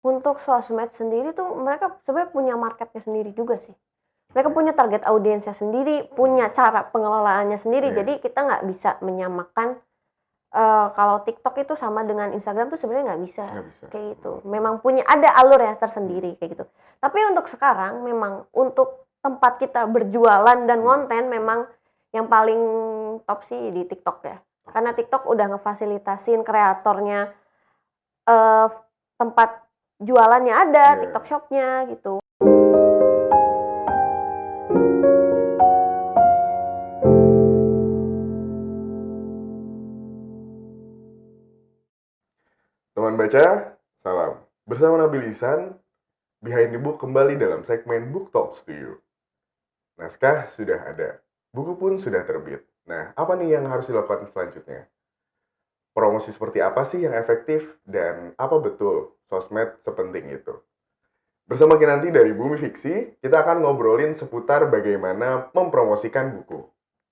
Untuk sosmed sendiri tuh mereka sebenarnya punya marketnya sendiri juga sih. Mereka punya target audiensnya sendiri, punya cara pengelolaannya sendiri. Jadi kita nggak bisa menyamakan kalau TikTok itu sama dengan Instagram tuh sebenarnya nggak bisa kayak gitu. Memang punya ada alur ya tersendiri kayak gitu. Tapi untuk sekarang memang untuk tempat kita berjualan dan konten memang yang paling top sih di TikTok ya. Karena TikTok udah ngefasilitasin kreatornya tempat jualannya ada, TikTok Shop-nya gitu. Teman baca, salam. Bersama Nabil Ihsan, Behind the Book kembali dalam segmen Book Talks to You. Naskah sudah ada, buku pun sudah terbit. Nah, apa nih yang harus dilakukan selanjutnya? Promosi seperti apa sih yang efektif dan apa betul sosmed sepenting itu? Bersama Kinanti dari Bumi Fiksi, kita akan ngobrolin seputar bagaimana mempromosikan buku.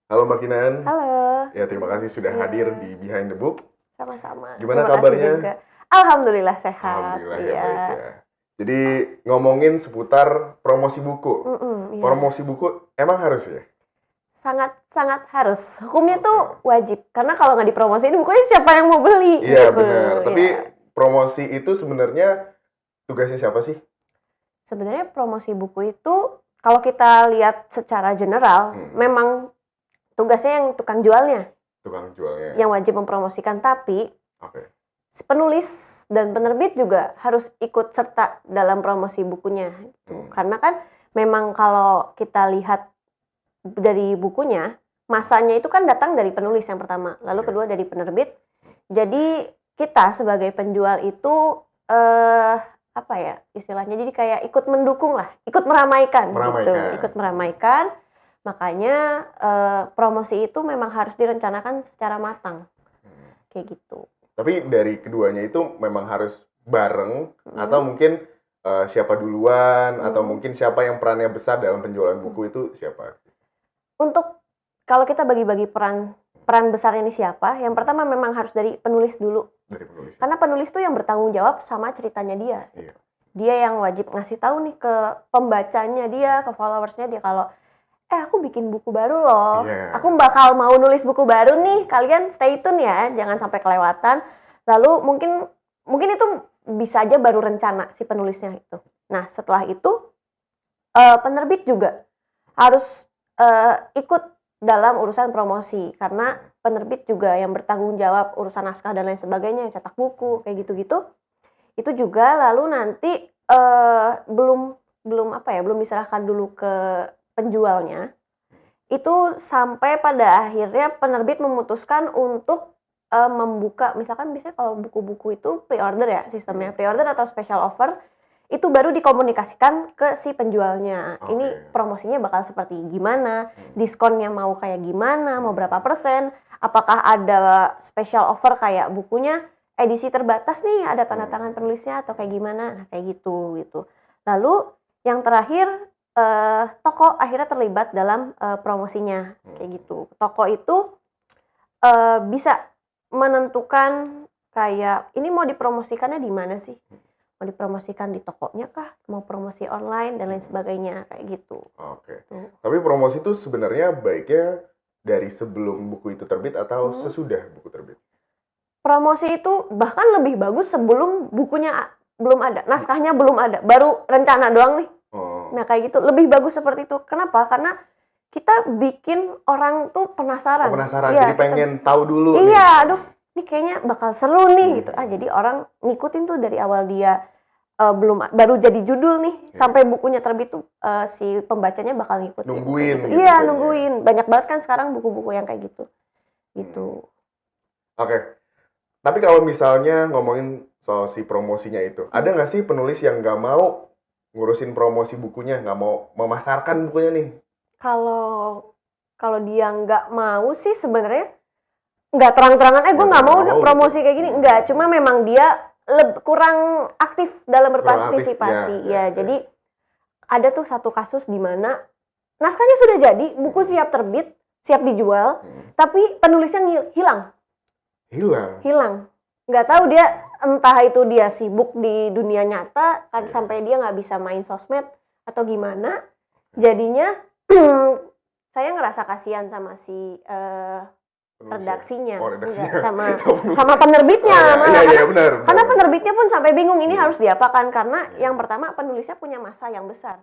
Halo Mbak Kinan. Halo. Ya, terima kasih sudah hadir di Behind the Book. Sama-sama. Gimana terima kabarnya? Kasih juga. Alhamdulillah sehat. Alhamdulillah ya baik ya. Jadi ngomongin seputar promosi buku. Iya. Promosi buku emang harus ya? Sangat harus. Hukumnya tuh wajib. Karena kalau nggak dipromosiin bukunya siapa yang mau beli? Iya gitu. benar. Tapi promosi itu sebenarnya tugasnya siapa sih? Sebenarnya promosi buku itu kalau kita lihat secara general memang tugasnya yang tukang jualnya. Tukang jualnya. Yang wajib mempromosikan, tapi penulis dan penerbit juga harus ikut serta dalam promosi bukunya. Karena kan memang kalau kita lihat dari bukunya, masanya itu kan datang dari penulis yang pertama, lalu kedua dari penerbit. Jadi kita sebagai penjual itu apa ya istilahnya? Jadi kayak ikut mendukung lah, ikut meramaikan. Gitu, ikut meramaikan. Makanya promosi itu memang harus direncanakan secara matang, kayak gitu. Tapi dari keduanya itu memang harus bareng atau mungkin siapa duluan atau mungkin siapa yang perannya besar dalam penjualan buku itu siapa? Untuk kalau kita bagi-bagi peran besar ini siapa? Yang pertama memang harus dari penulis dulu. Dari penulis. Karena penulis tuh yang bertanggung jawab sama ceritanya dia. Iya. Dia yang wajib ngasih tahu nih ke pembacanya dia, ke followersnya dia kalau aku bikin buku baru loh. Aku bakal mau nulis buku baru nih. Kalian stay tune ya, jangan sampai kelewatan. Lalu mungkin itu bisa aja baru rencana si penulisnya itu. Nah, setelah itu penerbit juga harus ikut dalam urusan promosi karena penerbit juga yang bertanggung jawab urusan naskah dan lain sebagainya, yang cetak buku kayak gitu-gitu. Itu juga lalu nanti belum diserahkan dulu ke penjualnya. Itu sampai pada akhirnya penerbit memutuskan untuk membuka, misalkan biasanya kalau buku-buku itu pre-order ya sistemnya, pre-order atau special offer itu baru dikomunikasikan ke si penjualnya. Ini promosinya bakal seperti gimana, diskonnya mau kayak gimana, mau berapa persen, apakah ada special offer kayak bukunya edisi terbatas nih, ada tanda tangan penulisnya atau kayak gimana, nah, kayak gitu. Lalu yang terakhir toko akhirnya terlibat dalam promosinya, kayak gitu. Toko itu bisa menentukan kayak ini mau dipromosikannya di mana sih? Mau dipromosikan di tokonya kah? Mau promosi online dan lain sebagainya kayak gitu. Tapi promosi itu sebenarnya baiknya dari sebelum buku itu terbit atau sesudah buku terbit? Promosi itu bahkan lebih bagus sebelum bukunya belum ada, naskahnya belum ada, baru rencana doang nih. Nah kayak gitu, lebih bagus seperti itu. Kenapa? Karena kita bikin orang tuh penasaran. Penasaran, ya, jadi pengen tahu dulu. Iya, aduh, ini kayaknya bakal seru nih gitu. Jadi orang ngikutin tuh dari awal dia baru jadi judul nih sampai bukunya terbit tuh si pembacanya bakal ngikutin. Nungguin. Gitu. Iya, nungguin. Banyak banget kan sekarang buku-buku yang kayak gitu. Gitu. Tapi kalau misalnya ngomongin soal si promosinya itu, ada nggak sih penulis yang nggak mau ngurusin promosi bukunya, nggak mau memasarkan bukunya nih? Kalau dia nggak mau sih sebenarnya nggak terang-terangan gue nggak mau promosi kayak gini, nggak, cuma memang dia kurang aktif dalam berpartisipasi. Jadi ada tuh satu kasus di mana naskahnya sudah jadi, buku siap terbit, siap dijual, tapi penulisnya hilang. Nggak tahu dia entah itu dia sibuk di dunia nyata kan Iya. sampai dia nggak bisa main sosmed atau gimana. Jadinya saya ngerasa kasihan sama si Penulisnya. redaksinya, Oh, enggak redaksinya. sama penerbitnya Oh, malah. iya, benar. Karena penerbitnya pun sampai bingung ini Iya. harus diapakan karena Iya. yang pertama penulisnya punya masa yang besar.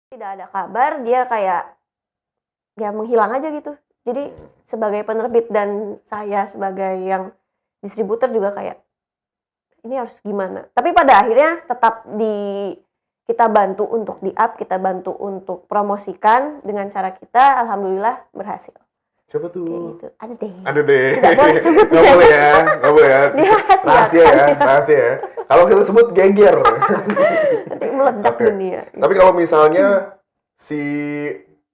Tidak ada kabar, dia kayak ya menghilang aja gitu. Jadi sebagai penerbit dan saya sebagai yang distributor juga kayak ini harus gimana. Tapi pada akhirnya tetap kita bantu untuk di-up, kita bantu untuk promosikan dengan cara kita, alhamdulillah berhasil. Siapa Kayak tuh? gitu. Ada deh. Ada deh. Tidak boleh sebut Nggak ya. boleh ya. Nggak boleh ya. Dirahasiakan. Rahasia ya. Rahasia ya. Kalau kita sebut geger. Nanti meledak Oke. dunia. Tapi kalau misalnya si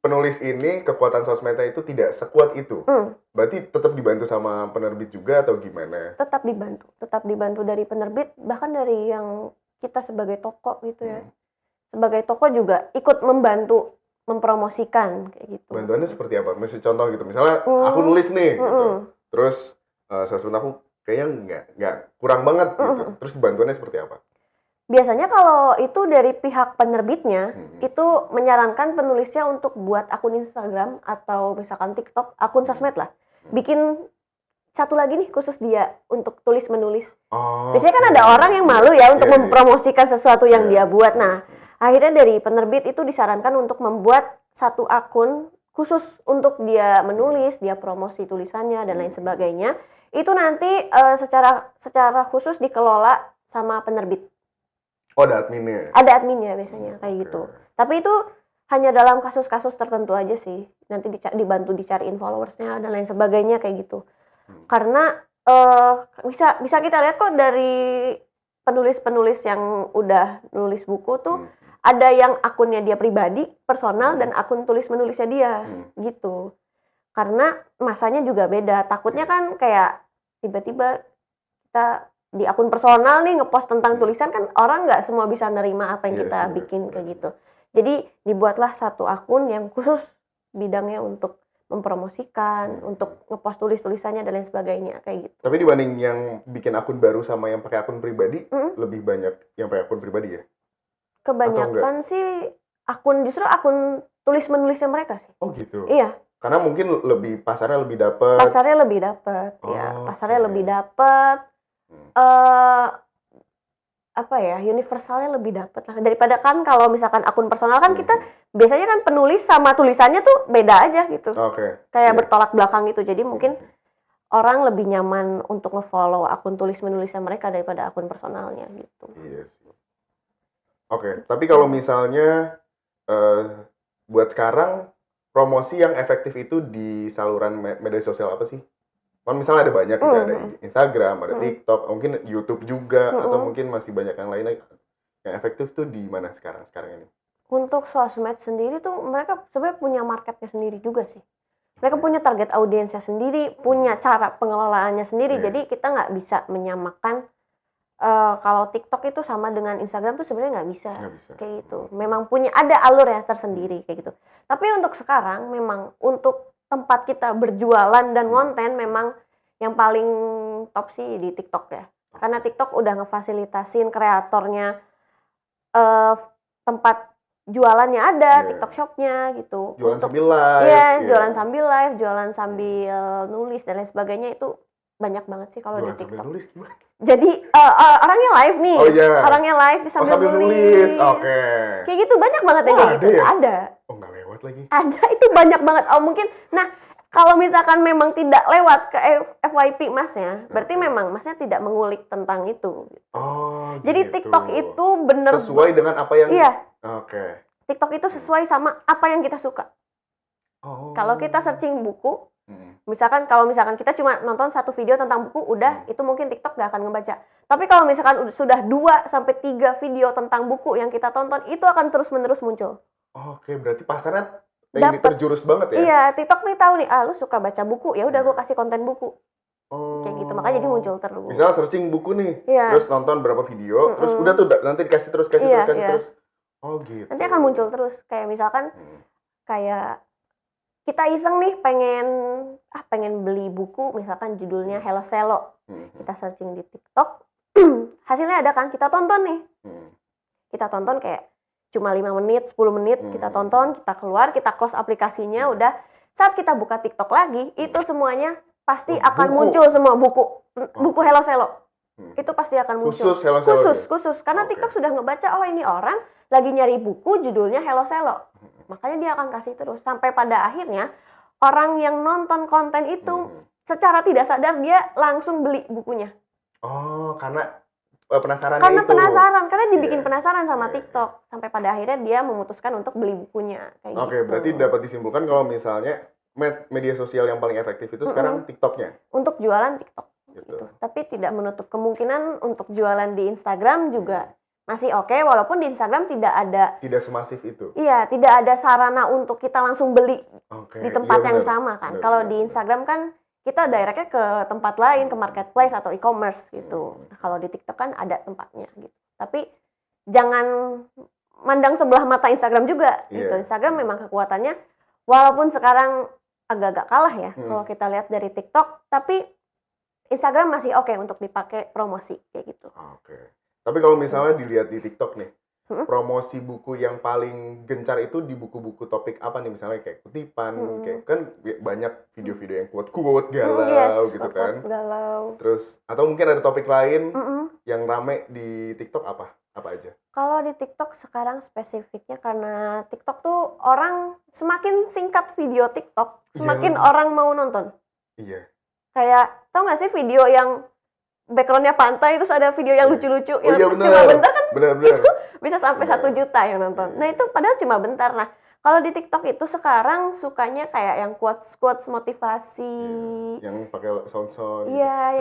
penulis ini kekuatan sosmednya itu tidak sekuat itu, berarti tetap dibantu sama penerbit juga atau gimana? Tetap dibantu dari penerbit, bahkan dari yang kita sebagai toko gitu ya. Sebagai toko juga ikut membantu mempromosikan kayak gitu. Bantuannya seperti apa? Misalnya contoh gitu, misalnya aku nulis nih, gitu. Terus sosmed aku kayaknya nggak kurang banget gitu. Terus bantuannya seperti apa? Biasanya kalau itu dari pihak penerbitnya, itu menyarankan penulisnya untuk buat akun Instagram atau misalkan TikTok, akun sosmed lah. Bikin satu lagi nih khusus dia untuk tulis menulis. Oh, Biasanya kan ada orang yang malu ya untuk Iya, iya. mempromosikan sesuatu yang Iya. dia buat. Nah, akhirnya dari penerbit itu disarankan untuk membuat satu akun khusus untuk dia menulis, dia promosi tulisannya dan lain sebagainya. Itu nanti secara khusus dikelola sama penerbit. Oh, ada adminnya. Ada adminnya biasanya kayak gitu. Tapi itu hanya dalam kasus-kasus tertentu aja sih. Nanti dibantu dicariin followersnya dan lain sebagainya kayak gitu. Karena bisa kita lihat kok dari penulis-penulis yang udah nulis buku tuh ada yang akunnya dia pribadi, personal dan akun tulis menulisnya dia gitu. Karena masanya juga beda. Takutnya kan kayak tiba-tiba kita di akun personal nih ngepost tentang tulisan kan orang nggak semua bisa nerima apa yang Iya kita sih, bikin benar. kayak gitu. Jadi dibuatlah satu akun yang khusus bidangnya untuk mempromosikan, untuk ngepost tulisannya dan lain sebagainya kayak gitu. Tapi dibanding yang bikin akun baru sama yang pakai akun pribadi, lebih banyak yang pakai akun pribadi ya? Kebanyakan sih justru akun tulis menulisnya mereka sih. Oh gitu. Iya, Karena mungkin pasarnya lebih dapet. pasarnya lebih dapat, ya. Oh, Pasarnya oke. lebih dapat. Apa ya, universalnya lebih dapat lah daripada kan kalau misalkan akun personal kan kita biasanya kan penulis sama tulisannya tuh beda aja gitu. Oke. Kayak Iya. bertolak belakang gitu. Jadi mungkin orang lebih nyaman untuk nge-follow akun tulis menulisnya mereka daripada akun personalnya gitu. Iya sih. Oke, tapi kalau misalnya buat sekarang promosi yang efektif itu di saluran media sosial apa sih? Kan misalnya ada banyak gitu, ada Instagram, ada TikTok, mungkin YouTube juga, atau mungkin masih banyak yang lainnya. Yang efektif tuh di mana sekarang ini? Untuk sosmed sendiri tuh mereka sebenarnya punya marketnya sendiri juga sih. Mereka punya target audiensnya sendiri, punya cara pengelolaannya sendiri. Jadi kita nggak bisa menyamakan kalau TikTok itu sama dengan Instagram tuh sebenarnya nggak bisa. Kayak gitu. Memang ada alur ya tersendiri kayak gitu. Tapi untuk sekarang memang untuk tempat kita berjualan dan konten memang yang paling top sih di TikTok ya. Karena TikTok udah ngefasilitasin kreatornya tempat jualannya ada, TikTok shopnya gitu. Jualan sambil live. Iya, jualan sambil live, jualan sambil nulis dan lain sebagainya itu banyak banget sih kalau di Jualan sambil TikTok. nulis gimana? Jadi orangnya live nih, Oh, iya. orangnya live sambil nulis. Oke. Kayak gitu banyak banget yang kayak gitu. Ada ya? Ada. Oh, nggak lewat lagi. Ada, itu banyak banget. Oh mungkin, nah kalau misalkan memang tidak lewat ke FYP masnya, berarti memang masnya tidak mengulik tentang itu. Oh, Jadi gitu. TikTok itu bener sesuai dengan apa yang. Iya, Oke. TikTok itu sesuai sama apa yang kita suka. Oh. Kalau kita searching buku, misalkan kalau misalkan kita cuma nonton satu video tentang buku, udah itu mungkin TikTok gak akan ngebaca. Tapi kalau misalkan sudah 2-3 video tentang buku yang kita tonton, itu akan terus-menerus muncul. Oke, berarti pasarnya ini terjurus banget ya? Iya, TikTok nih tahu nih, lu suka baca buku, ya udah gue kasih konten buku. Oh. Kayak gitu, makanya jadi muncul terus. Misalnya searching buku nih, Iya. terus nonton berapa video, terus udah tuh nanti dikasih terus, Iya. terus. Oh gitu. Nanti akan muncul terus, kayak misalkan kayak kita iseng nih pengen beli buku misalkan judulnya Hello Selo. Kita searching di TikTok, hasilnya ada kan, kita tonton nih. Kita tonton kayak cuma 5 menit, 10 menit, kita tonton, kita keluar, kita close aplikasinya, udah. Saat kita buka TikTok lagi, itu semuanya pasti akan muncul semua buku Hello Selo. Itu pasti akan muncul. Khusus Hello Selo. Khusus. Karena TikTok sudah ngebaca, oh ini orang lagi nyari buku judulnya Hello Selo. Makanya dia akan kasih terus. Sampai pada akhirnya, orang yang nonton konten itu secara tidak sadar dia langsung beli bukunya. Oh, karena penasaran karena itu. Karena dibikin penasaran sama TikTok. Sampai pada akhirnya dia memutuskan untuk beli bukunya. Oke, berarti dapat disimpulkan kalau misalnya media sosial yang paling efektif itu sekarang TikToknya. Untuk jualan TikTok. Gitu. Tapi tidak menutup kemungkinan untuk jualan di Instagram juga masih oke, walaupun di Instagram tidak semasif itu. Iya, tidak ada sarana untuk kita langsung beli di tempat yang sama kan. Kalau di Instagram kan kita directnya ke tempat lain, ke marketplace atau e-commerce gitu. Nah, kalau di TikTok kan ada tempatnya gitu. Tapi jangan mandang sebelah mata Instagram juga gitu. Instagram memang kekuatannya walaupun sekarang agak-agak kalah ya kalau kita lihat dari TikTok, tapi Instagram masih oke untuk dipakai promosi kayak gitu. Tapi kalau misalnya dilihat di TikTok nih, promosi buku yang paling gencar itu di buku-buku topik apa nih? Misalnya kayak kutipan, kayak kan banyak video-video yang quote galau gitu kan. Galau. Terus atau mungkin ada topik lain yang rame di TikTok apa aja? Kalau di TikTok sekarang spesifiknya karena TikTok tuh orang semakin singkat video TikTok, semakin orang mau nonton. Iya. Kayak tau gak sih video yang backgroundnya pantai terus ada video yang lucu-lucu yang cuma bentar kan itu bisa sampai 1 juta yang nonton. Nah itu padahal cuma bentar. Nah kalau di TikTok itu sekarang sukanya kayak yang quotes motivasi, yang pakai sound. Iya,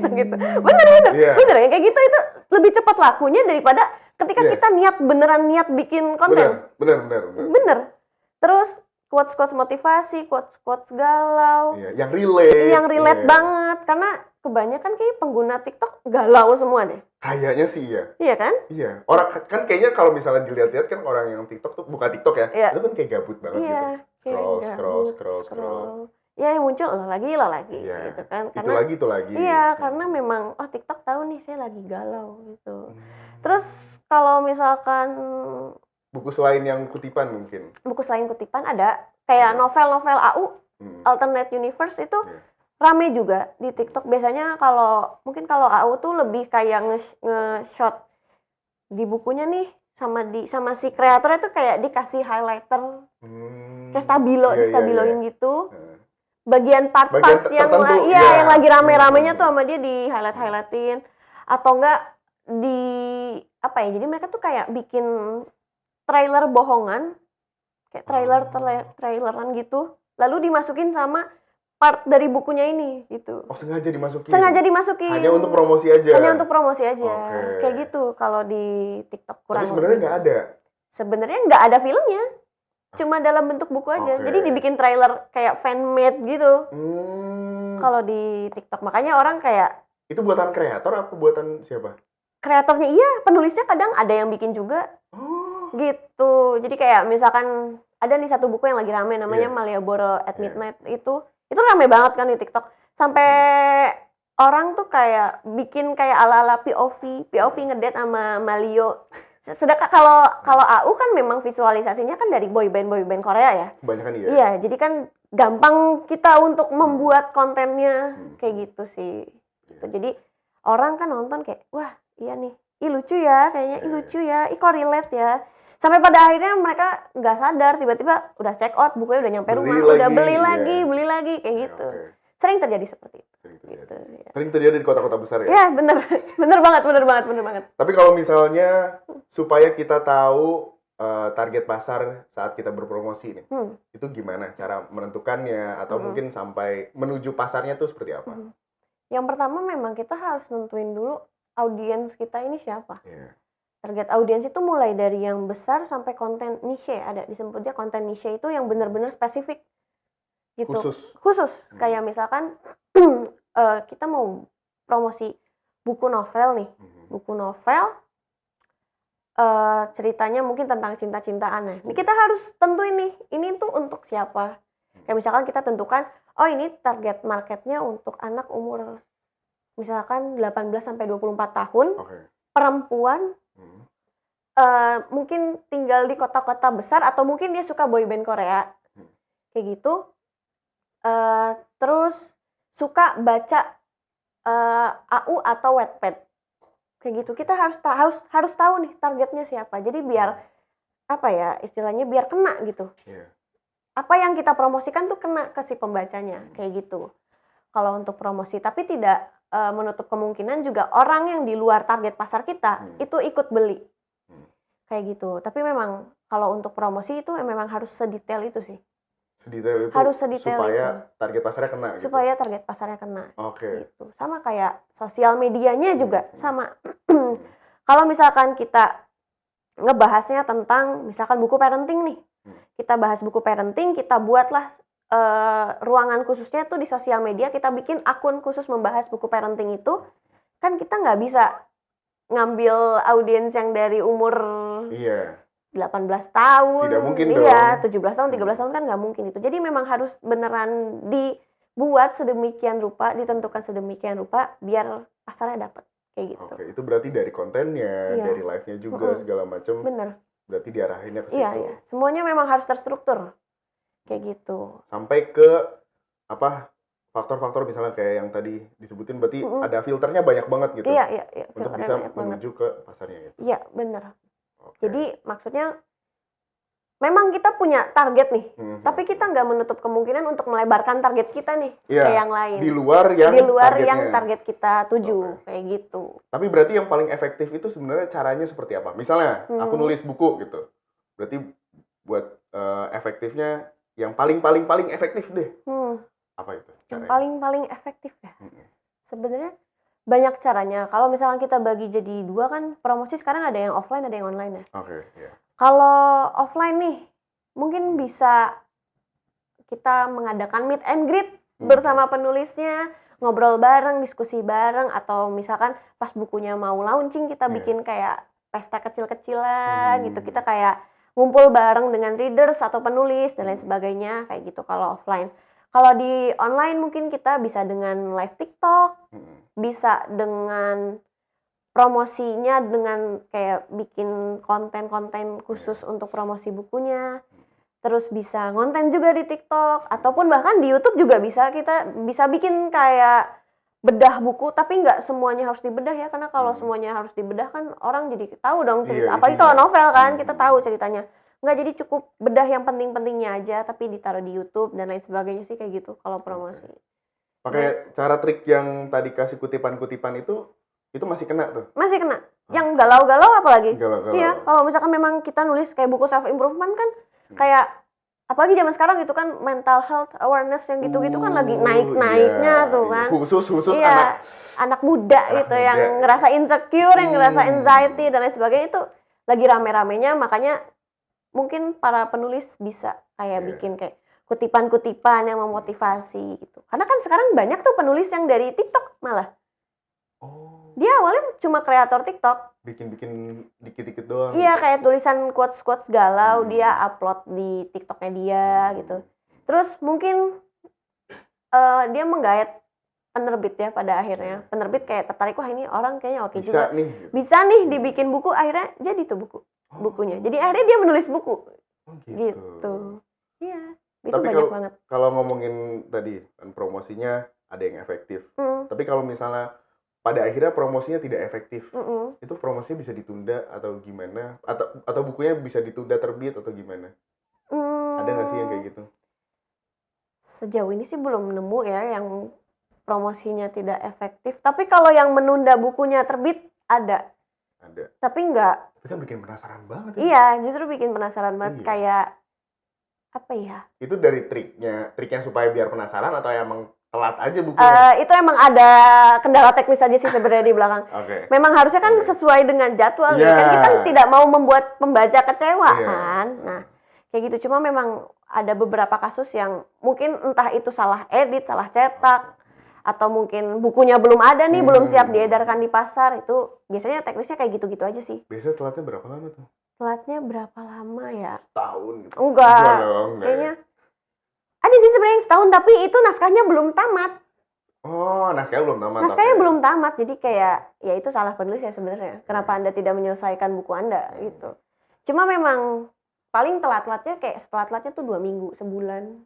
gitu. Bener ya kayak gitu itu lebih cepat lakunya daripada ketika kita beneran niat bikin konten. Bener. Terus quotes motivasi, quotes galau. Yang relate banget karena kebanyakan kayak pengguna TikTok galau semua deh. Kayaknya sih iya. Iya kan? Iya. Orang kan kayaknya kalau misalnya dilihat-lihat kan orang yang TikTok tuh buka TikTok ya. Itu kan kayak gabut banget gitu. Scroll. Ya yang muncul lo lagi gitu kan. Karena itu lagi. Iya, karena memang TikTok tahu nih saya lagi galau gitu. Terus kalau misalkan buku selain yang kutipan mungkin. Buku selain kutipan ada kayak novel-novel AU, Alternate Universe itu rame juga di TikTok. Biasanya kalau AU tuh lebih kayak nge-shot di bukunya nih sama si kreatornya tuh kayak dikasih highlighter. Kayak stabiloin gitu. Bagian part-part yang lagi rame-ramenya tuh sama dia di highlight-highlightin atau enggak jadi mereka tuh kayak bikin trailer bohongan, kayak traileran gitu, lalu dimasukin sama part dari bukunya ini gitu. Sengaja dimasukin? Sengaja dimasukin. Hanya untuk promosi aja? Kayak gitu kalau di TikTok kurang. Tapi sebenarnya nggak ada? Sebenarnya nggak ada filmnya, cuma dalam bentuk buku aja. Jadi dibikin trailer kayak fan-made gitu. Kalau di TikTok, makanya orang kayak... Itu buatan kreator apa buatan siapa? Kreatornya penulisnya kadang ada yang bikin juga. Gitu. Jadi kayak misalkan ada nih satu buku yang lagi rame namanya Malioboro at Midnight itu rame banget kan di TikTok. Sampai orang tuh kayak bikin kayak ala-ala POV ngedate sama Malio. Sedangkan kalau AU kan memang visualisasinya kan dari boyband Korea ya. Kebanyakan iya. Iya, jadi kan gampang kita untuk membuat kontennya kayak gitu sih. Gitu. Jadi orang kan nonton kayak wah, iya nih. Lucu ya, kayaknya lucu ya. Kok relate ya. Sampai pada akhirnya mereka nggak sadar, tiba-tiba udah check out, bukunya udah nyampe rumah, udah beli lagi, kayak gitu. Sering terjadi seperti itu. Gitu, ya. Sering terjadi di kota-kota besar ya? Ya bener banget. Tapi kalau misalnya supaya kita tahu target pasar saat kita berpromosi nih, itu gimana cara menentukannya atau mungkin sampai menuju pasarnya tuh seperti apa? Yang pertama memang kita harus nentuin dulu audiens kita ini siapa. Target audiens itu mulai dari yang besar sampai konten niche, ada disebutnya konten niche itu yang benar-benar spesifik gitu. Khusus. Kayak misalkan kita mau promosi buku novel nih. Buku novel ceritanya mungkin tentang cinta-cintaan. Nih kita harus tentuin nih, ini tuh untuk siapa? Kayak misalkan kita tentukan, oh ini target marketnya untuk anak umur misalkan 18 sampai 24 tahun, Oke. perempuan, Hmm. mungkin tinggal di kota-kota besar atau mungkin dia suka boyband Korea, kayak gitu. Terus suka baca AU atau Wattpad, kayak gitu. Kita harus tahu nih targetnya siapa. Jadi biar apa ya istilahnya biar kena gitu. Iya. Apa yang kita promosikan tuh kena ke si pembacanya, kayak gitu. Kalau untuk promosi, tapi tidak menutup kemungkinan juga orang yang di luar target pasar kita itu ikut beli, kayak gitu. Tapi memang kalau untuk promosi itu memang harus sedetail itu sih. Sedetail itu Harus sedetail supaya itu. target pasarnya kena gitu. Supaya target pasarnya kena. Oke. Gitu. Sama kayak sosial medianya juga sama. Kalau misalkan kita ngebahasnya tentang misalkan buku parenting nih. Kita bahas buku parenting, kita buatlah ruangan khususnya tuh di sosial media, kita bikin akun khusus membahas buku parenting itu. Kan kita nggak bisa ngambil audiens yang dari umur Iya. 18 tahun, Tidak mungkin iya, dong. 17 tahun, 13 tahun kan nggak mungkin itu. Jadi memang harus beneran dibuat sedemikian rupa, ditentukan sedemikian rupa, biar pasarnya dapat, kayak gitu. Oke, itu berarti dari kontennya, Iya. dari live-nya juga segala macam. Bener. Berarti diarahinnya ke situ. Iya, iya. Semuanya memang harus terstruktur, kayak gitu. Sampai ke apa faktor-faktor misalnya kayak yang tadi disebutin, berarti ada filternya banyak banget gitu. Iya, iya, iya. Untuk Filternya bisa banyak banget. menuju ke pasarnya gitu. Iya, bener. Oke. Jadi maksudnya memang kita punya target nih, tapi kita nggak menutup kemungkinan untuk melebarkan target kita nih Iya, ke yang lain. di luar yang yang target kita tuju, kayak gitu. Tapi berarti yang paling efektif itu sebenarnya caranya seperti apa? Misalnya aku nulis buku gitu, berarti buat efektifnya yang paling efektif deh. Apa itu? Yang paling efektif ya. Sebenarnya banyak caranya. Kalau misalkan kita bagi jadi dua kan, promosi sekarang ada yang offline, ada yang online ya. Oke, iya. Kalau offline nih, mungkin bisa kita mengadakan meet and greet bersama penulisnya, ngobrol bareng, diskusi bareng, atau misalkan pas bukunya mau launching kita bikin kayak pesta kecil-kecilan gitu. Kita kayak ngumpul bareng dengan readers atau penulis dan lain sebagainya, kayak gitu kalau offline. Kalau di online mungkin kita bisa dengan live TikTok, bisa dengan promosinya dengan kayak bikin konten-konten khusus untuk promosi bukunya. Terus bisa ngonten juga di TikTok ataupun bahkan di YouTube juga bisa, kita bisa bikin kayak bedah buku, tapi nggak semuanya harus dibedah ya, karena kalau semuanya harus dibedah kan orang jadi tahu dong cerita. Iya, apalagi kalau novel kan kita tahu ceritanya. Nggak, jadi cukup bedah yang penting-pentingnya aja tapi ditaruh di YouTube dan lain sebagainya sih, kayak gitu kalau promosi. Pakai cara trik yang tadi kasih kutipan-kutipan itu masih kena tuh? Masih kena. Yang galau-galau apalagi? Galau-galau. Iya, kalau misalkan memang kita nulis kayak buku self improvement kan kayak apalagi zaman sekarang gitu kan, mental health awareness yang gitu-gitu kan lagi naik-naiknya tuh kan. Khusus anak muda gitu yang ngerasa insecure, yang ngerasa anxiety dan lain sebagainya, itu lagi rame-ramenya. Makanya mungkin para penulis bisa kayak bikin kayak kutipan-kutipan yang memotivasi gitu. Karena kan sekarang banyak tuh penulis yang dari TikTok malah. Dia awalnya cuma kreator TikTok. Bikin dikit-dikit doang. Iya, kayak tulisan quotes-quotes galau, dia upload di TikToknya dia gitu. Terus mungkin dia menggait penerbit ya pada akhirnya. Penerbit kayak tertarik, wah ini orang kayaknya oke juga. Bisa nih dibikin buku, akhirnya jadi tuh bukunya. Jadi akhirnya dia menulis buku. Gitu. Iya, itu tapi banyak banget. Kalau ngomongin tadi kan promosinya ada yang efektif. Tapi kalau misalnya pada akhirnya promosinya tidak efektif, itu promosinya bisa ditunda atau gimana? Atau bukunya bisa ditunda terbit atau gimana? Ada nggak sih yang kayak gitu? Sejauh ini sih belum nemu ya yang promosinya tidak efektif. Tapi kalau yang menunda bukunya terbit ada. Tapi enggak. Tapi kan bikin penasaran banget. Iya, justru bikin penasaran banget. Kayak apa ya? Itu dari triknya supaya biar penasaran atau emang telat aja bukunya? Itu emang ada kendala teknis aja sih sebenarnya di belakang. Memang harusnya kan sesuai dengan jadwal, kan kita tidak mau membuat pembaca kecewa kan. Nah, kayak gitu. Cuma memang ada beberapa kasus yang mungkin entah itu salah edit, salah cetak, atau mungkin bukunya belum ada nih, belum siap diedarkan di pasar. Itu biasanya teknisnya kayak gitu-gitu aja sih. Biasanya telatnya berapa lama tuh? Telatnya berapa lama ya? Setahun gitu? Enggak, kayaknya Ada sih sebenarnya yang setahun, tapi itu naskahnya belum tamat. Oh, naskahnya belum tamat. Naskahnya oke. belum tamat, jadi kayak ya itu salah penulis ya sebenarnya. Kenapa Anda tidak menyelesaikan buku Anda gitu. Cuma memang paling telat-telatnya kayak setelah-telatnya tuh 2 minggu, sebulan.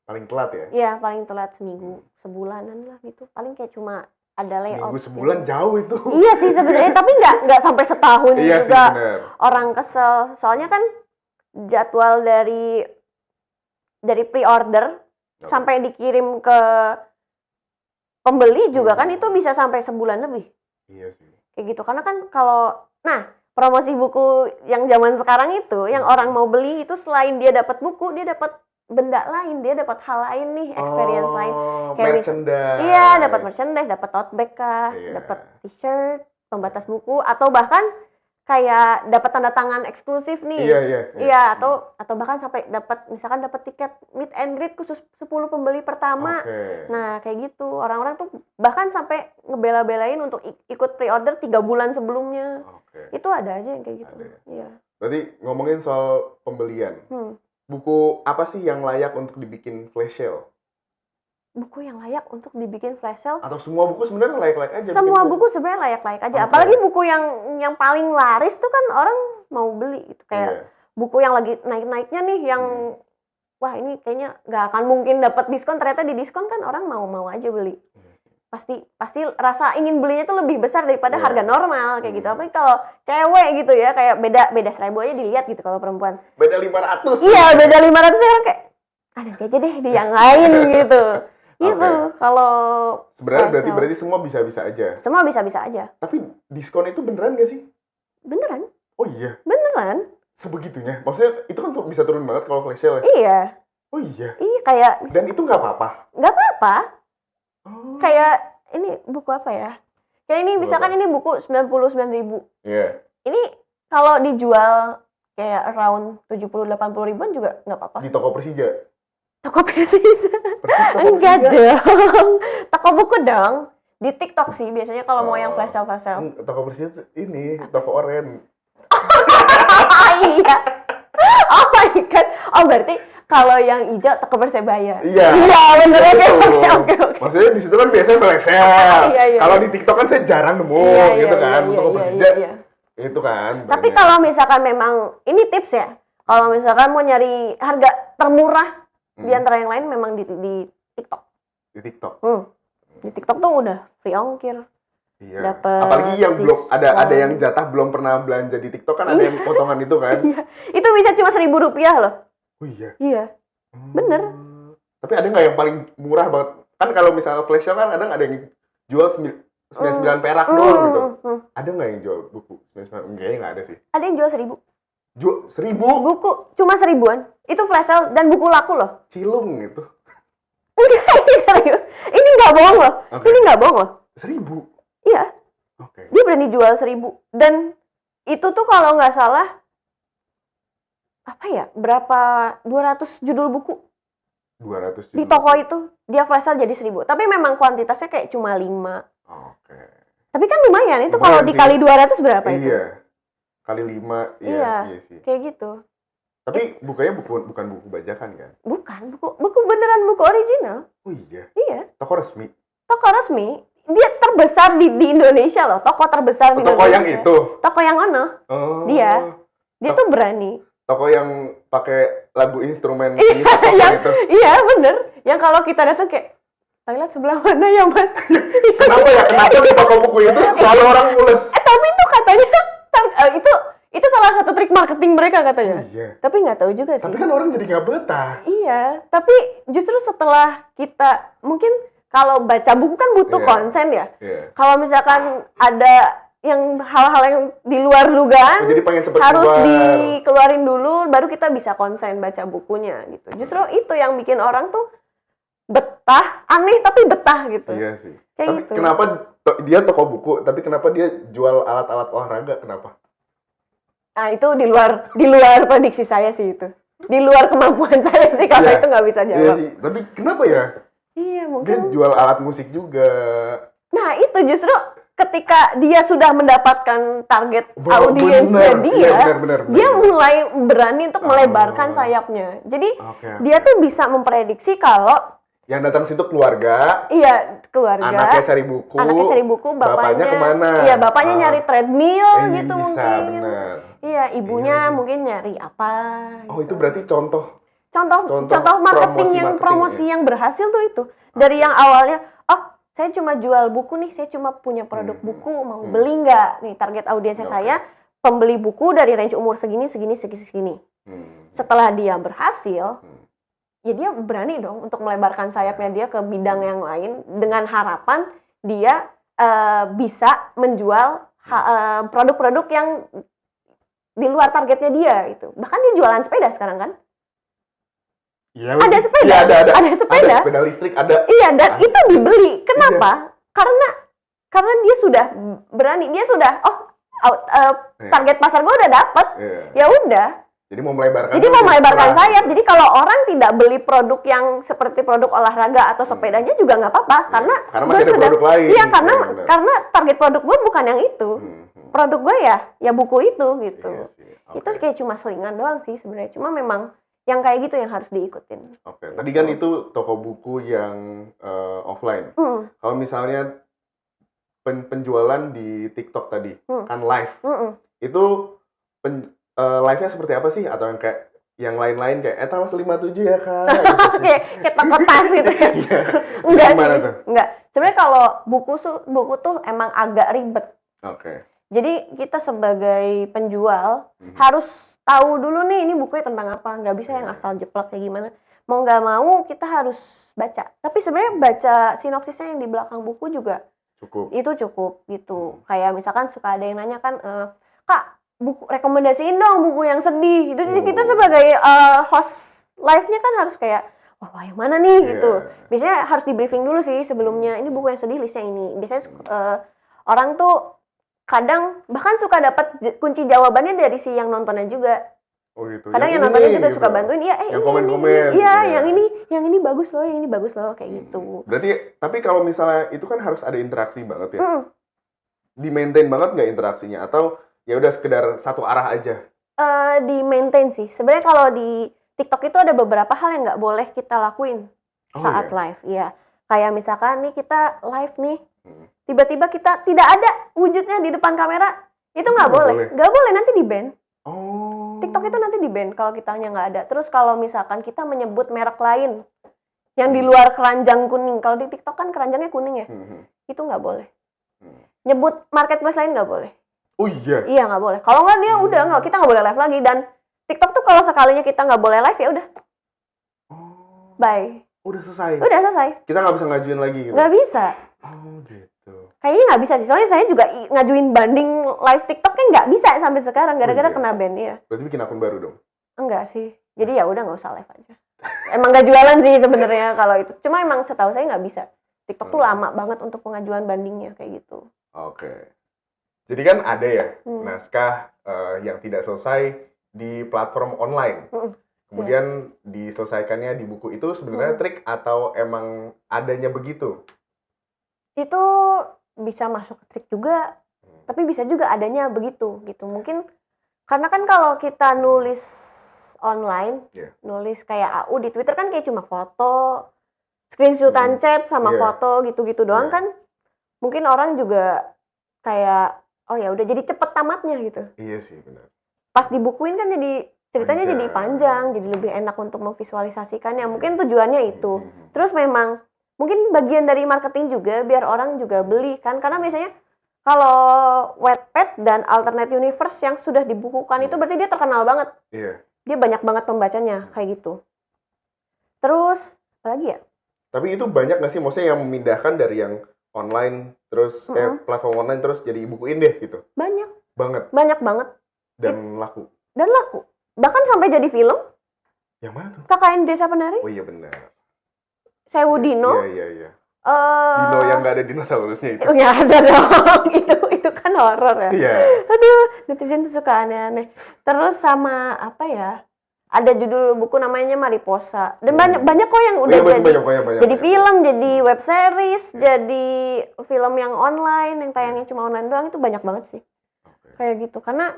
Paling telat ya? Iya, paling telat seminggu, sebulanan lah gitu. Paling kayak cuma ada layout. Seminggu sebulan jauh itu. Iya sih sebenarnya, tapi nggak sampai setahun Iya sih, juga. bener. Orang kesel. Soalnya kan jadwal dari pre-order Oke. sampai dikirim ke pembeli juga kan itu bisa sampai sebulan lebih. Iya sih. Kayak gitu. Karena kan kalau promosi buku yang zaman sekarang itu yang orang mau beli itu selain dia dapat buku, dia dapat benda lain, dia dapat hal lain nih, experience lain. Kayak Merchandise. Iya, dapat merchandise, dapat tote bag kah, Iya. dapat t-shirt, pembatas buku, atau bahkan kayak dapat tanda tangan eksklusif nih. Iya. Iya, atau bahkan sampai misalkan dapat tiket meet and greet khusus 10 pembeli pertama. Oke. Nah, kayak gitu. Orang-orang tuh bahkan sampai ngebela-belain untuk ikut pre-order 3 bulan sebelumnya. Oke. Itu ada aja yang kayak gitu. Ada ya? Iya. Berarti ngomongin soal pembelian. Buku apa sih yang layak untuk dibikin flash sale? Buku yang layak untuk dibikin flash sale. Atau semua buku sebenarnya layak-layak aja? Semua bikin buku sebenarnya layak-layak aja. Oke. Apalagi buku yang paling laris tuh kan orang mau beli gitu. Kayak Iya. buku yang lagi naik-naiknya nih yang wah ini kayaknya nggak akan mungkin dapat diskon, ternyata di diskon kan orang mau aja beli. Pasti rasa ingin belinya tuh lebih besar daripada Iya. harga normal kayak gitu. Apalagi kalau cewek gitu ya, kayak beda 1.000 aja dilihat gitu kalau perempuan. Beda 500. Iya, beda 500 ya orang kayak nanti aja deh di yang lain gitu. Gitu. Oke. Kalau Sebenarnya flash berarti semua bisa-bisa aja. semua bisa-bisa aja. Tapi diskon itu beneran gak sih? Beneran? Oh iya, Beneran? sebegitunya. Maksudnya itu kan bisa turun banget kalau flash sale ya? Iya. Oh iya. Iya kayak Dan itu nggak apa-apa? nggak apa-apa. Oh. Kayak ini buku apa ya? Kayak ini Buku misalkan apa? ini buku 99.000. Iya. Ini kalau dijual kayak around 70-80 ribuan juga nggak apa-apa. Di toko Persija. Toko Persija. Toko Enggak Persija. dong. Toko buku dong. Di TikTok sih biasanya kalau mau yang flash sale. Toko Persija ini, toko oren. Iya. Oh my god. Oh berarti kalau yang hijau toko Persebaya. Iya. Iya bener. Betul. Oke. Maksudnya di situ kan biasanya flash sale. Iya. Kalau di TikTok kan saya jarang nemu gitu kan. Toko Persija. Itu kan. Tapi banyak. kalau misalkan memang ini tips ya. Kalau misalkan mau nyari harga termurah di antara yang lain memang di TikTok. Di TikTok. Di TikTok tuh udah free ongkir. Iya. Dapet Apalagi yang belum ada diskon. yang jatah belum pernah belanja di TikTok kan ada yang potongan itu kan. Iya. Itu bisa cuma Rp1.000 loh. Oh iya. Iya. Bener. Tapi ada nggak yang paling murah banget? Kan kalau misalnya flash sale kan ada nggak ada yang jual 99 perak doang gitu. Ada nggak yang jual buku 99? Enggak, nggak ada sih. Ada yang jual 1.000. Jual 1.000? Buku cuma 1.000-an. Itu flash sale dan buku laku loh. Cilung gitu. Enggak, ini serius. Ini nggak bohong loh. Oke. Ini nggak bohong loh. 1.000? Iya. Oke. Dia berani jual 1.000. Dan itu tuh kalau nggak salah apa ya? Berapa 200 judul buku 200 di toko itu dia flash sale jadi 1.000. Tapi memang kuantitasnya kayak cuma 5. Oke. Tapi kan lumayan. Itu Lumayan kalau sih. dikali 200 berapa itu? Iya. Kali 5, iya sih. Kayak gitu. Tapi bukannya bukan buku bajakan kan? Bukan, buku beneran buku original. Oh iya. Iya. Toko resmi. Toko resmi. Dia terbesar di Indonesia loh. Toko terbesar di Toko Indonesia. yang itu. Toko yang ono. Oh. Dia tuh berani. Toko yang pakai lagu instrumen Iya, ini saxophone yang, itu. iya bener. Yang kalau kita datang kayak toilet sebelah mana ya mas? Kenapa ya? Kenapa di toko buku itu selalu orang mules? Tapi itu katanya itu salah satu trik marketing mereka katanya. Iya. Tapi nggak tahu juga sih. Tapi kan orang jadi nggak betah. Iya. Tapi justru setelah kita mungkin kalau baca buku kan butuh Iya. konsen ya. Iya. Kalau misalkan ada yang hal-hal yang di luar dugaan Jadi pengen cepet harus keluar. dikeluarin dulu baru kita bisa konsen baca bukunya gitu. Justru itu yang bikin orang tuh betah, aneh tapi betah gitu. Iya sih. Kayak Tapi gitu. kenapa dia toko buku, tapi kenapa dia jual alat-alat olahraga? Kenapa? Nah, itu di luar prediksi saya sih itu. Di luar kemampuan saya sih kalau Iya. itu nggak bisa Iya jawab. sih. Tapi kenapa ya? Iya, Dia mungkin. jual alat musik juga. Nah, itu justru ketika dia sudah mendapatkan target Wah, audiensnya bener. dia, Iya, bener. dia mulai berani untuk melebarkan sayapnya. Jadi Oke. dia tuh bisa memprediksi kalau Yang datang situ keluarga, keluarga, anaknya cari buku, bapaknya kemana? Iya, bapaknya nyari treadmill gitu bisa, mungkin. bener. Iya, ibunya Iya. mungkin nyari apa. Oh, gitu. itu berarti contoh. Contoh marketing promosi yang berhasil tuh itu. Dari yang awalnya, saya cuma jual buku nih, saya cuma punya produk buku, mau beli nggak? Nih target audiensnya saya pembeli buku dari range umur segini. Setelah dia berhasil, ya dia berani dong untuk melebarkan sayapnya dia ke bidang yang lain dengan harapan dia bisa menjual produk-produk yang di luar targetnya dia itu. Bahkan dia jualan sepeda sekarang kan? Ya, ada sepeda, ya, ada sepeda. Ada sepeda listrik, ada. Iya, dan itu dibeli. Kenapa? Karena dia sudah berani, dia sudah target pasar gue udah dapet. Ya udah. Jadi mau melebarkan sayap. Jadi kalau orang tidak beli produk yang seperti produk olahraga atau sepedanya juga nggak apa-apa, karena masih ada produk lain. Iya, karena target produk gue bukan yang itu. Produk gue ya buku itu gitu. Itu kayak cuma selingan doang sih sebenarnya. Cuma memang yang kayak gitu yang harus diikutin. Oke. Tadi kan itu toko buku yang offline. Kalau misalnya penjualan di TikTok tadi kan live, itu live-nya seperti apa sih? Atau yang kayak yang lain-lain kayak etalas 57 ya Kak? Kayak toko tas gitu ya. Enggak sih. Enggak. Sebenarnya kalau buku tuh emang agak ribet. Oke. Jadi kita sebagai penjual harus tahu dulu nih ini bukunya tentang apa. Nggak bisa yang asal jeplak kayak gimana. Mau nggak mau kita harus baca. Tapi sebenarnya baca sinopsisnya yang di belakang buku juga cukup gitu. Kayak misalkan suka ada yang nanya kan, Kak, buku rekomendasiin dong buku yang sedih. Itu kita sebagai host live-nya kan harus kayak, wah yang mana nih gitu. Biasanya harus di briefing dulu sih sebelumnya. Ini buku yang sedih, listnya ini. Biasanya orang tuh kadang bahkan suka dapat kunci jawabannya dari si yang nontonnya juga. Oh gitu. Kadang yang nontonnya juga suka bantuin. Iya, yang komen-komen. Iya, yang ini bagus loh, kayak gitu. Berarti tapi kalau misalnya itu kan harus ada interaksi banget ya. Di-maintain banget nggak interaksinya atau ya udah sekedar satu arah aja? Di-maintain sih. Sebenarnya kalau di TikTok itu ada beberapa hal yang nggak boleh kita lakuin saat live. Iya. Kayak misalkan nih kita live nih, tiba-tiba kita tidak ada wujudnya di depan kamera, itu nggak boleh. Nggak boleh, nanti di-ban. TikTok itu nanti di-ban kalau kitanya nggak ada. Terus kalau misalkan kita menyebut merek lain yang di luar keranjang kuning, kalau di TikTok kan keranjangnya kuning ya, itu nggak boleh. Nyebut marketplace lain nggak boleh. Oh iya? Iya nggak boleh. Kalau nggak dia udah nggak, kita nggak boleh live lagi. Dan TikTok tuh kalau sekalinya kita nggak boleh live ya udah. Bye. Udah selesai? Udah selesai. Kita nggak bisa ngajuin lagi gitu? Nggak bisa. Oh gitu. Kayaknya nggak bisa sih. Soalnya saya juga ngajuin banding live TikTok kan nggak bisa sampai sekarang gara-gara kena ban ya. Berarti bikin akun baru dong? Enggak sih. Jadi ya udah nggak usah live aja. Emang nggak jualan sih sebenarnya kalau itu. Cuma emang setahu saya nggak bisa. TikTok tuh lama banget untuk pengajuan bandingnya kayak gitu. Oke. Jadi kan ada ya naskah yang tidak selesai di platform online. Kemudian diselesaikannya di buku. Itu sebenarnya trik atau emang adanya begitu? Itu bisa masuk ke trik juga, tapi bisa juga adanya begitu gitu. Mungkin karena kan kalau kita nulis online, nulis kayak AU di Twitter kan kayak cuma foto, screenshotan chat sama foto gitu-gitu doang kan. Mungkin orang juga kayak oh ya udah jadi cepet tamatnya gitu. Iya sih benar. Pas dibukuin kan jadi ceritanya jadi panjang, jadi lebih enak untuk memvisualisasikannya. Mungkin tujuannya itu. Terus memang mungkin bagian dari marketing juga biar orang juga beli kan. Karena biasanya kalau Wattpad dan Alternate Universe yang sudah dibukukan itu berarti dia terkenal banget. Iya. Dia banyak banget pembacanya kayak gitu. Terus apa lagi ya? Tapi itu banyak nggak sih maksudnya yang memindahkan dari yang online terus platform online terus jadi ibukuin deh gitu? Banyak. Banyak banget. Dan laku. Bahkan sampai jadi film. Yang mana tuh? KKN Desa Penari. Oh iya benar. Sewu Dino. Iya. Dino yang nggak ada dinosaurusnya itu. Ya ada dong. itu kan horor ya. Iya. Aduh, netizen tuh suka aneh-aneh. Terus sama apa ya? Ada judul buku namanya Mariposa. Dan banyak kok yang udah Iya, jadi banyak. jadi film, jadi web series, jadi film yang online, yang tayangnya cuma online doang, itu banyak banget sih. Kayak gitu. Karena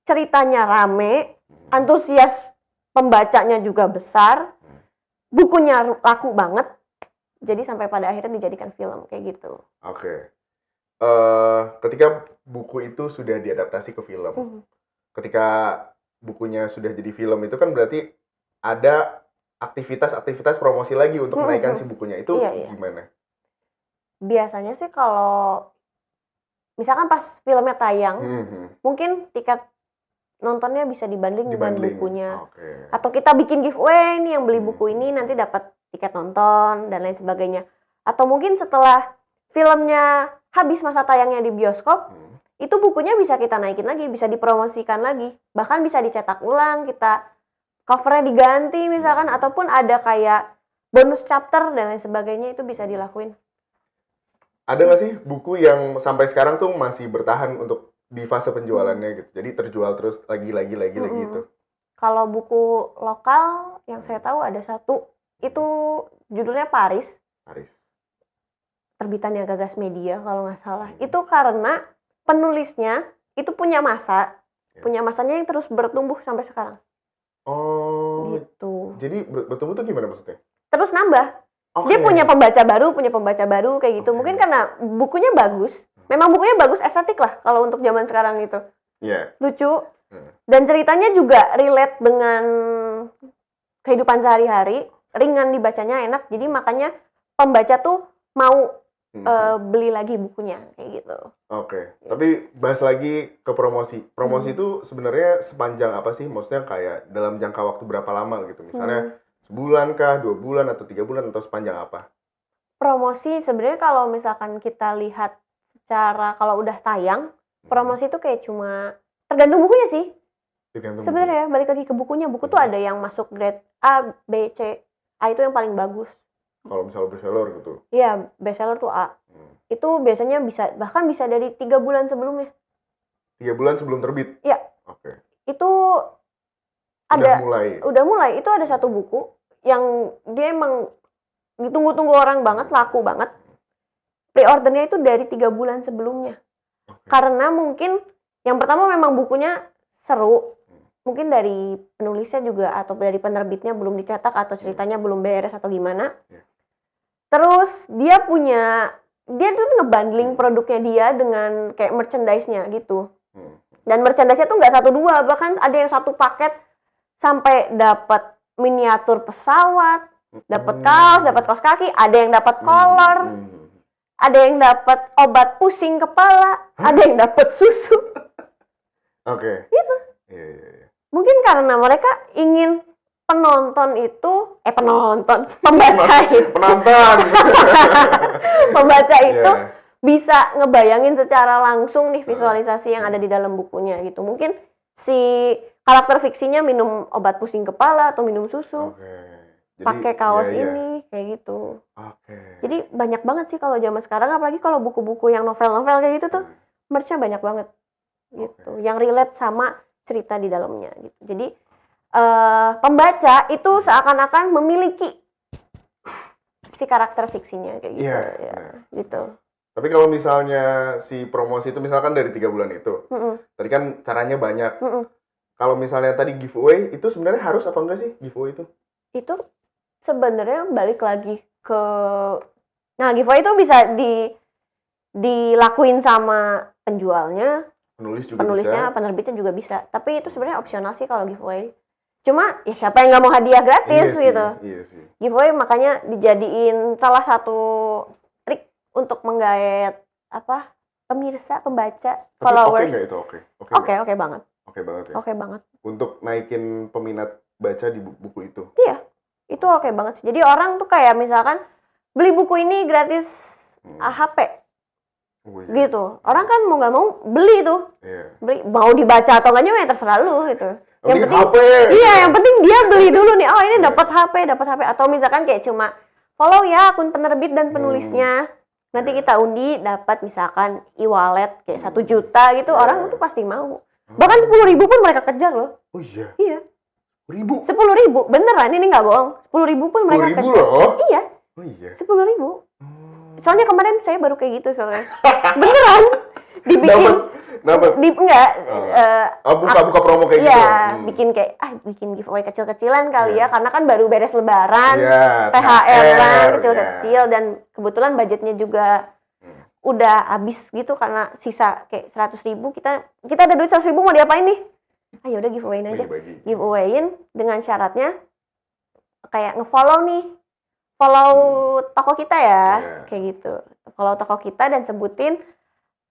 ceritanya rame, antusias pembacanya juga besar, bukunya laku banget. Jadi sampai pada akhirnya dijadikan film kayak gitu. Oke. Ketika buku itu sudah diadaptasi ke film, ketika bukunya sudah jadi film itu kan berarti ada aktivitas promosi lagi untuk menaikkan si bukunya itu. Iya. Gimana? Biasanya sih kalau misalkan pas filmnya tayang, mungkin tiket nontonnya bisa dibanding dengan bukunya. Atau kita bikin giveaway nih, yang beli buku ini nanti dapat tiket nonton dan lain sebagainya. Atau mungkin setelah filmnya habis masa tayangnya di bioskop, itu bukunya bisa kita naikin lagi, bisa dipromosikan lagi, bahkan bisa dicetak ulang, kita covernya diganti misalkan, ataupun ada kayak bonus chapter dan lain sebagainya, itu bisa dilakuin. Ada nggak sih buku yang sampai sekarang tuh masih bertahan untuk di fase penjualannya gitu, jadi terjual terus lagi gitu? Kalau buku lokal yang saya tahu ada satu, itu judulnya Paris. Terbitannya Gagas Media kalau nggak salah. Itu karena penulisnya itu punya masanya yang terus bertumbuh sampai sekarang. Oh, gitu. Jadi bertumbuh tuh gimana maksudnya? Terus nambah. Dia punya pembaca baru kayak gitu. Mungkin karena bukunya bagus. Memang bukunya bagus, estetik lah kalau untuk zaman sekarang itu. Lucu. Dan ceritanya juga relate dengan kehidupan sehari-hari, ringan dibacanya, enak. Jadi makanya pembaca tuh mau beli lagi bukunya kayak gitu. Tapi bahas lagi ke promosi. Promosi itu sebenarnya sepanjang apa sih? Maksudnya kayak dalam jangka waktu berapa lama gitu? Misalnya sebulan kah, 2 bulan atau 3 bulan atau sepanjang apa? Promosi sebenarnya kalau misalkan kita lihat secara kalau udah tayang, promosi itu kayak cuma tergantung bukunya sih. Sebenarnya balik lagi ke bukunya. Buku tuh ada yang masuk grade A, B, C. A itu yang paling bagus. Kalau misalnya bestseller gitu? Iya, bestseller tuh A. Itu biasanya bahkan bisa dari 3 bulan sebelumnya. 3 bulan sebelum terbit? Iya. Itu udah mulai. Itu ada satu buku yang dia emang ditunggu-tunggu orang banget, laku banget. Pre-ordernya itu dari 3 bulan sebelumnya. Karena mungkin yang pertama memang bukunya seru. Mungkin dari penulisnya juga atau dari penerbitnya belum dicetak atau ceritanya belum beres atau gimana. Terus dia tuh ngebundling produknya dia dengan kayak merchandise-nya gitu. Dan merchandise-nya tuh nggak 1-2, bahkan ada yang satu paket sampai dapat miniatur pesawat, dapat kaos kaki, ada yang dapat kolor, ada yang dapat obat pusing kepala, ada yang dapat susu. Gitu. Mungkin karena mereka ingin pembaca itu bisa ngebayangin secara langsung nih visualisasi yang ada di dalam bukunya gitu. Mungkin si karakter fiksinya minum obat pusing kepala atau minum susu, pakai kaos ini kayak gitu. Jadi banyak banget sih kalau zaman sekarang, apalagi kalau buku-buku yang novel-novel kayak gitu tuh merch-nya banyak banget gitu, yang relate sama cerita di dalamnya gitu. Jadi pembaca itu seakan-akan memiliki si karakter fiksinya kayak gitu. Gitu. Tapi kalau misalnya si promosi itu misalkan dari 3 bulan itu, tadi kan caranya banyak. Kalau misalnya tadi giveaway, itu sebenarnya harus apa enggak sih giveaway itu? Itu sebenarnya balik lagi ke, giveaway itu bisa dilakuin sama penjualnya, penulisnya, penerbitnya juga bisa. Tapi itu sebenarnya opsional sih kalau giveaway. Cuma ya siapa yang nggak mau hadiah gratis gitu. Iya sih. Giveaway makanya dijadiin salah satu trik untuk menggait pemirsa, pembaca, followers. Oke banget. Oke banget. Untuk naikin peminat baca di buku itu. Iya. Itu oke banget sih. Jadi orang tuh kayak misalkan beli buku ini gratis HP. Gitu. Orang kan mau nggak mau beli tuh. Beli, mau dibaca atau enggaknya ya terserah lu gitu. Yang penting HP. Iya, yang penting dia beli dulu nih. Oh, ini dapat HP atau misalkan kayak cuma follow ya akun penerbit dan penulisnya. Nanti kita undi dapat misalkan e-wallet kayak 1 juta gitu. Orang tuh pasti mau. Bahkan 10.000 pun mereka kejar loh. Oh iya. Iya. 10.000? 10.000, beneran ini nggak bohong. 10.000 pun mereka 10.000 kerja. loh? Iya, Oh iya. 10.000. Hmm. Soalnya kemarin saya baru kayak gitu soalnya. Beneran dibikin Dapat. enggak Buka promo kayak gitu. iya, bikin giveaway kecil-kecilan kali ya, karena kan baru beres lebaran, Iya, THR kan THR, kecil-kecil, dan kebetulan budgetnya juga udah habis gitu karena sisa kayak 100.000. Kita ada duit 100.000, mau diapain nih? Ayo udah giveawayin aja. Bagi-bagi. Giveawayin dengan syaratnya kayak nge-follow nih. Follow toko kita ya, kayak gitu. Follow toko kita dan sebutin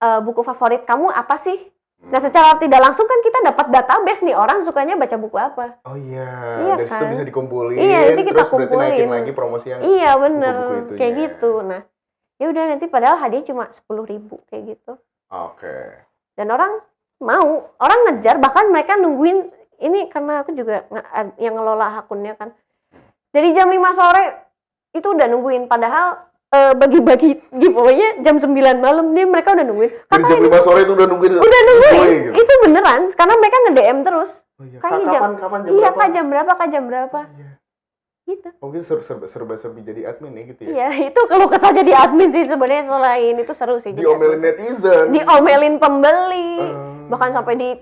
buku favorit kamu apa sih? Nah, secara tidak langsung kan kita dapat database nih, orang sukanya baca buku apa. Oh iya, Iya dari situ kan? bisa dikumpulin, Iya, nanti kita terus berarti naikin kumpulin. lagi promosi yang Iya, bener. buku-buku itunya. Kayak gitu. Nah, ya udah, nanti padahal hadiah cuma 10.000 kayak gitu. Oke. Dan orang mau, orang ngejar, bahkan mereka nungguin ini karena aku juga yang ngelola akunnya kan. Dari jam 5 sore itu udah nungguin, padahal bagi-bagi giveaway-nya jam 9 malam, mereka udah nungguin. Dari jam 5 sore itu udah nungguin. Gitu. Itu beneran, karena mereka nge-DM terus. Oh iya. Kayak Kapan jam iya, berapa? Kak, jam berapa? Iya. Gitu. Mungkin serba-serbi jadi admin ya gitu ya. Iya, itu kalau kesal jadi admin sih sebenarnya, selain itu seru sih. Diomelin netizen. Diomelin pembeli. Bahkan sampai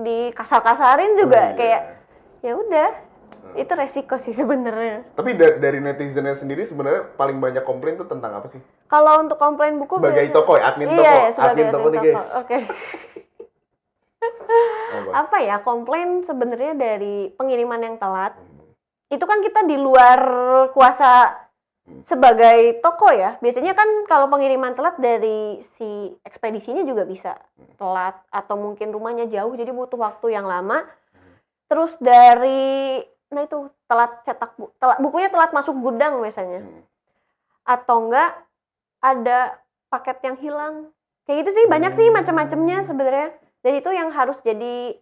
di kasar-kasarin juga. Kayak ya udah. Itu resiko sih sebenarnya. Tapi dari netizennya sendiri sebenarnya paling banyak komplain tuh tentang apa sih? Kalau untuk komplain buku Sebagai toko ya, admin toko. Iya, sebagai admin toko nih guys. Oke. Apa ya, komplain sebenarnya dari pengiriman yang telat. Itu kan kita di luar kuasa sebagai toko ya. Biasanya kan kalau pengiriman telat dari si ekspedisinya juga bisa telat, atau mungkin rumahnya jauh jadi butuh waktu yang lama. Terus dari itu telat cetak bukunya telat masuk gudang misalnya. Atau enggak ada paket yang hilang. Kayak gitu sih, banyak sih macam-macamnya sebenarnya. Dan itu yang harus jadi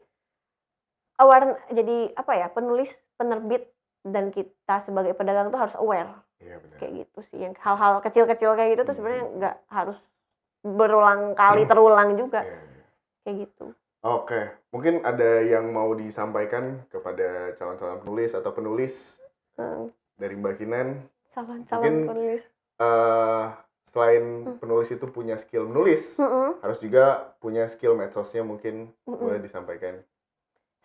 aware, jadi apa ya, penerbit dan kita sebagai pedagang tuh harus aware. Iya, benar. Kayak gitu sih, yang hal-hal kecil-kecil kayak gitu tuh sebenarnya nggak harus berulang kali terulang juga. Kayak gitu. Oke, mungkin ada yang mau disampaikan kepada calon-calon penulis atau penulis dari Mbak Kinan? Calon-calon penulis. Selain penulis itu punya skill menulis, harus juga punya skill medsosnya, mungkin boleh disampaikan.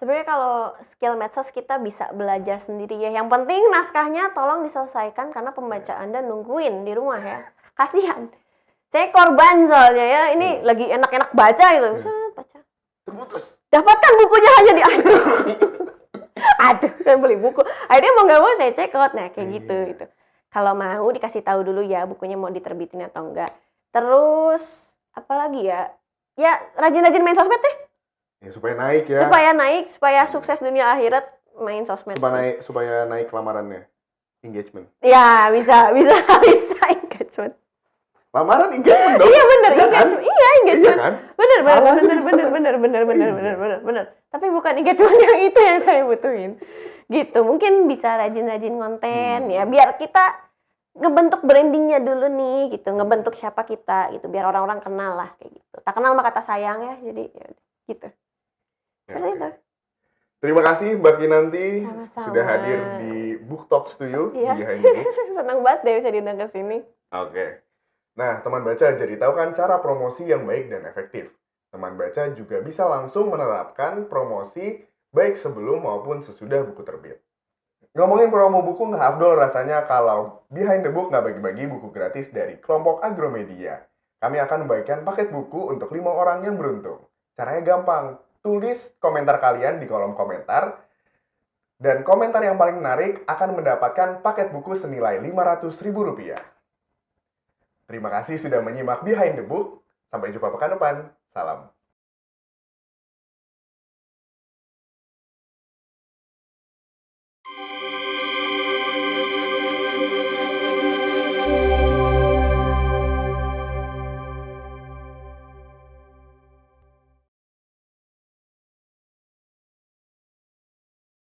Sebenarnya kalau skill medsos kita bisa belajar sendiri ya. Yang penting naskahnya tolong diselesaikan karena pembaca Anda nungguin di rumah ya. Kasihan. Saya korban soalnya ya. Ini lagi enak-enak baca gitu. Bisa baca. Terputus. Dapatkan bukunya hanya di aduh. Aduh, saya beli buku. Akhirnya mau nggak mau saya check out. Nah, kayak gitu. Kalau mau dikasih tahu dulu ya bukunya mau diterbitin atau enggak. Terus apa lagi ya? Ya rajin-rajin main sosmed deh. Ya, supaya naik ya. Supaya sukses dunia akhirat, main sosmed. Supaya naik lamarannya. Engagement. Ya, bisa engagement. Lamaran engagement dong. Iya benar, iya engagement. Kan? Iya, engagement. Iya kan? Benar. Tapi bukan engagement yang itu yang saya butuhin. Gitu. Mungkin bisa rajin-rajin konten ya, biar kita ngebentuk brandingnya dulu nih gitu, ngebentuk siapa kita gitu, biar orang-orang kenal lah kayak gitu. Tak kenal maka kata sayang ya, jadi ya gitu. Seperti itu. Terima kasih Mbak Kinanti. Sama-sama. Sudah hadir di Book Talks to You. Iya. Behind the Book. Senang banget deh bisa diundang ke sini. Oke. Nah, teman baca jadi tahu kan cara promosi yang baik dan efektif. Teman baca juga bisa langsung menerapkan promosi baik sebelum maupun sesudah buku terbit. Ngomongin promo buku nggak afdol rasanya kalau Behind the Book nggak bagi-bagi buku gratis dari kelompok Agromedia. Kami akan membagikan paket buku untuk 5 orang yang beruntung. Caranya gampang. Tulis komentar kalian di kolom komentar. Dan komentar yang paling menarik akan mendapatkan paket buku senilai Rp500.000. Terima kasih sudah menyimak Behind the Book. Sampai jumpa pekan depan. Salam.